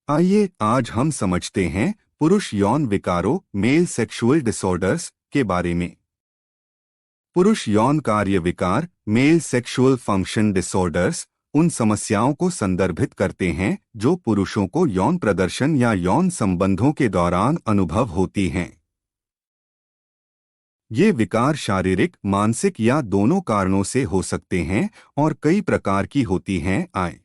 आइए आज हम समझते हैं पुरुष यौन विकारों मेल सेक्सुअल डिसऑर्डर्स के बारे में। पुरुष यौन कार्य विकार मेल सेक्सुअल फंक्शन डिसऑर्डर्स उन समस्याओं को संदर्भित करते हैं जो पुरुषों को यौन प्रदर्शन या यौन संबंधों के दौरान अनुभव होती हैं। ये विकार शारीरिक, मानसिक या दोनों कारणों से हो सकते हैं और कई प्रकार की होती हैं।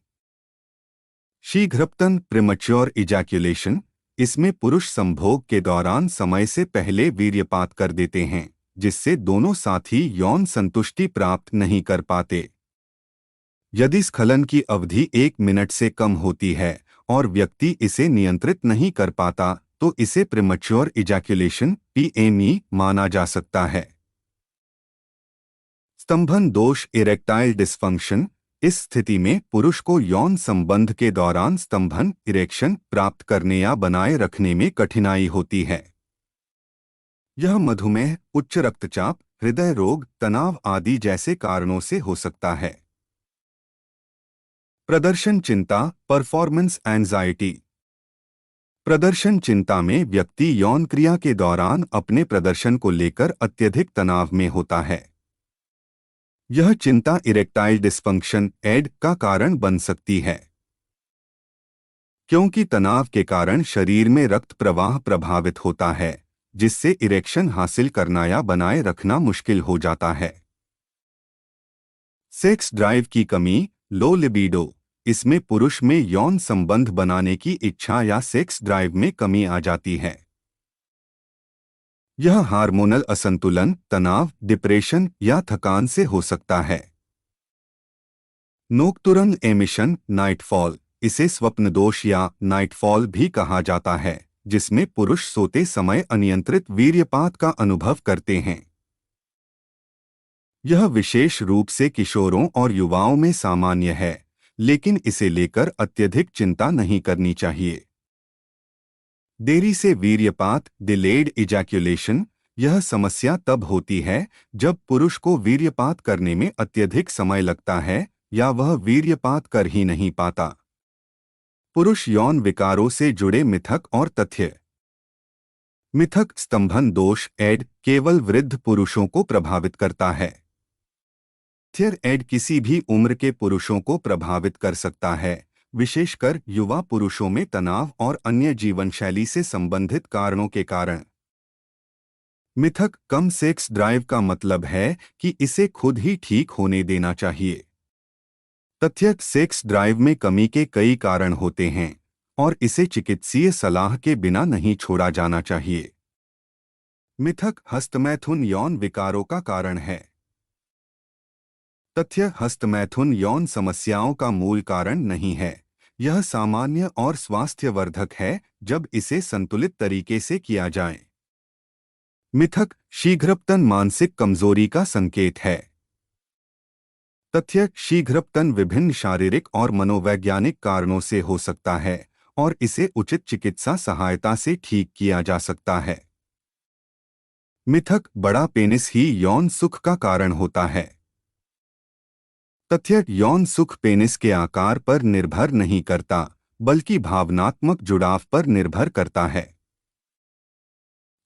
शीघ्रपतन प्रीमच्योर इजैक्यूलेशन, इसमें पुरुष संभोग के दौरान समय से पहले वीर्यपात कर देते हैं, जिससे दोनों साथी यौन संतुष्टि प्राप्त नहीं कर पाते। यदि स्खलन की अवधि 1 मिनट से कम होती है और व्यक्ति इसे नियंत्रित नहीं कर पाता तो इसे प्रीमच्योर इजैक्यूलेशन (PME) माना जा सकता है। स्तंभन दोष इरेक्टाइल डिस्फंक्शन, इस स्थिति में पुरुष को यौन संबंध के दौरान स्तंभन इरेक्शन प्राप्त करने या बनाए रखने में कठिनाई होती है। यह मधुमेह, उच्च रक्तचाप, हृदय रोग, तनाव आदि जैसे कारणों से हो सकता है। प्रदर्शन चिंता परफॉर्मेंस एंजाइटी, प्रदर्शन चिंता में व्यक्ति यौन क्रिया के दौरान अपने प्रदर्शन को लेकर अत्यधिक तनाव में होता है। यह चिंता इरेक्टाइल डिस्फंक्शन (ED) का कारण बन सकती है, क्योंकि तनाव के कारण शरीर में रक्त प्रवाह प्रभावित होता है, जिससे इरेक्शन हासिल करना या बनाए रखना मुश्किल हो जाता है। सेक्स ड्राइव की कमी लो लिबिडो, इसमें पुरुष में यौन संबंध बनाने की इच्छा या सेक्स ड्राइव में कमी आ जाती है। यह हार्मोनल असंतुलन, तनाव, डिप्रेशन या थकान से हो सकता है। नोक्टुरन एमिशन नाइटफॉल, इसे स्वप्न दोष या नाइटफॉल भी कहा जाता है, जिसमें पुरुष सोते समय अनियंत्रित वीर्यपात का अनुभव करते हैं। यह विशेष रूप से किशोरों और युवाओं में सामान्य है, लेकिन इसे लेकर अत्यधिक चिंता नहीं करनी चाहिए। देरी से वीर्यपात डिलेड इजैक्यूलेशन, यह समस्या तब होती है जब पुरुष को वीर्यपात करने में अत्यधिक समय लगता है या वह वीर्यपात कर ही नहीं पाता। पुरुष यौन विकारों से जुड़े मिथक और तथ्य। मिथक स्तंभन दोष (ED) केवल वृद्ध पुरुषों को प्रभावित करता है। तथ्य ED किसी भी उम्र के पुरुषों को प्रभावित कर सकता है, विशेषकर युवा पुरुषों में तनाव और अन्य जीवनशैली से संबंधित कारणों के कारण। मिथक कम सेक्स ड्राइव का मतलब है कि इसे खुद ही ठीक होने देना चाहिए। तथ्य सेक्स ड्राइव में कमी के कई कारण होते हैं और इसे चिकित्सीय सलाह के बिना नहीं छोड़ा जाना चाहिए। मिथक हस्तमैथुन यौन विकारों का कारण है। तथ्य हस्तमैथुन यौन समस्याओं का मूल कारण नहीं है, यह सामान्य और स्वास्थ्यवर्धक है जब इसे संतुलित तरीके से किया जाए। मिथक शीघ्रपतन मानसिक कमजोरी का संकेत है। तथ्य शीघ्रपतन विभिन्न शारीरिक और मनोवैज्ञानिक कारणों से हो सकता है और इसे उचित चिकित्सा सहायता से ठीक किया जा सकता है। मिथक बड़ा पेनिस ही यौन सुख का कारण होता है। तथ्य यौन सुख पेनिस के आकार पर निर्भर नहीं करता, बल्कि भावनात्मक जुड़ाव पर निर्भर करता है।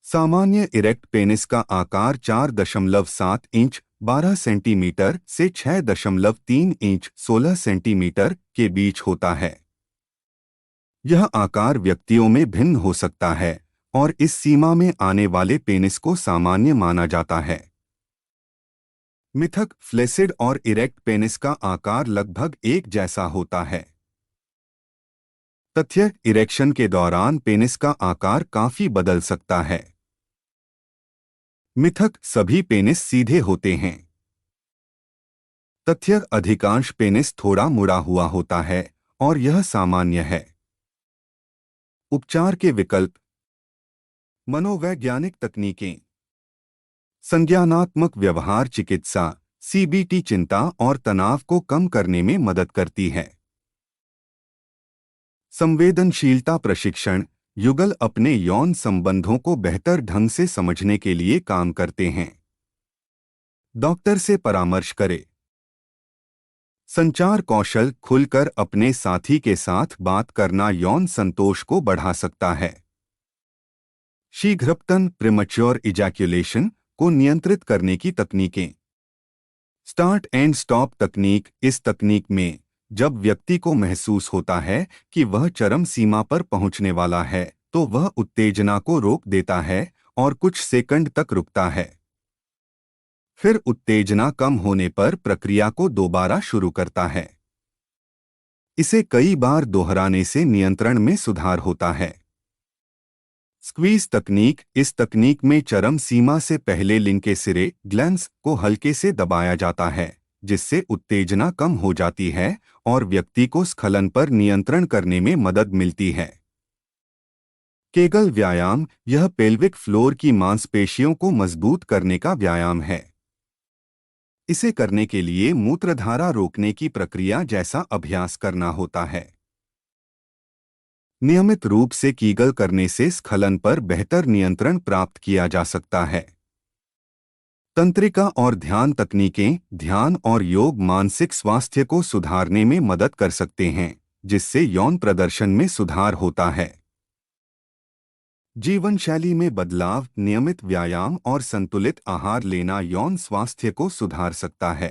सामान्य इरेक्ट पेनिस का आकार 4.7 इंच 12 सेंटीमीटर से 6.3 इंच 16 सेंटीमीटर के बीच होता है। यह आकार व्यक्तियों में भिन्न हो सकता है और इस सीमा में आने वाले पेनिस को सामान्य माना जाता है। मिथक फ्लेसिड और इरेक्ट पेनिस का आकार लगभग एक जैसा होता है। तथ्य इरेक्शन के दौरान पेनिस का आकार काफी बदल सकता है। मिथक सभी पेनिस सीधे होते हैं। तथ्य अधिकांश पेनिस थोड़ा मुड़ा हुआ होता है और यह सामान्य है। उपचार के विकल्प। मनोवैज्ञानिक तकनीकें। संज्ञानात्मक व्यवहार चिकित्सा (CBT) चिंता और तनाव को कम करने में मदद करती है। संवेदनशीलता प्रशिक्षण युगल अपने यौन संबंधों को बेहतर ढंग से समझने के लिए काम करते हैं। डॉक्टर से परामर्श करें। संचार कौशल खुलकर अपने साथी के साथ बात करना यौन संतोष को बढ़ा सकता है। शीघ्रपतन प्रीमैच्योर इजैक्यूलेशन को नियंत्रित करने की तकनीकें। स्टार्ट एंड स्टॉप तकनीक। इस तकनीक में जब व्यक्ति को महसूस होता है कि वह चरम सीमा पर पहुंचने वाला है तो वह उत्तेजना को रोक देता है और कुछ सेकंड तक रुकता है। फिर उत्तेजना कम होने पर प्रक्रिया को दोबारा शुरू करता है। इसे कई बार दोहराने से नियंत्रण में सुधार होता है। स्क्वीज तकनीक। इस तकनीक में चरम सीमा से पहले लिंग के सिरे ग्लैंस को हल्के से दबाया जाता है, जिससे उत्तेजना कम हो जाती है और व्यक्ति को स्खलन पर नियंत्रण करने में मदद मिलती है। केगल व्यायाम। यह पेल्विक फ्लोर की मांसपेशियों को मजबूत करने का व्यायाम है। इसे करने के लिए मूत्रधारा रोकने की प्रक्रिया जैसा अभ्यास करना होता है। नियमित रूप से कीगल करने से स्खलन पर बेहतर नियंत्रण प्राप्त किया जा सकता है। तंत्रिका और ध्यान तकनीकें। ध्यान और योग मानसिक स्वास्थ्य को सुधारने में मदद कर सकते हैं, जिससे यौन प्रदर्शन में सुधार होता है। जीवन शैली में बदलाव। नियमित व्यायाम और संतुलित आहार लेना यौन स्वास्थ्य को सुधार सकता है।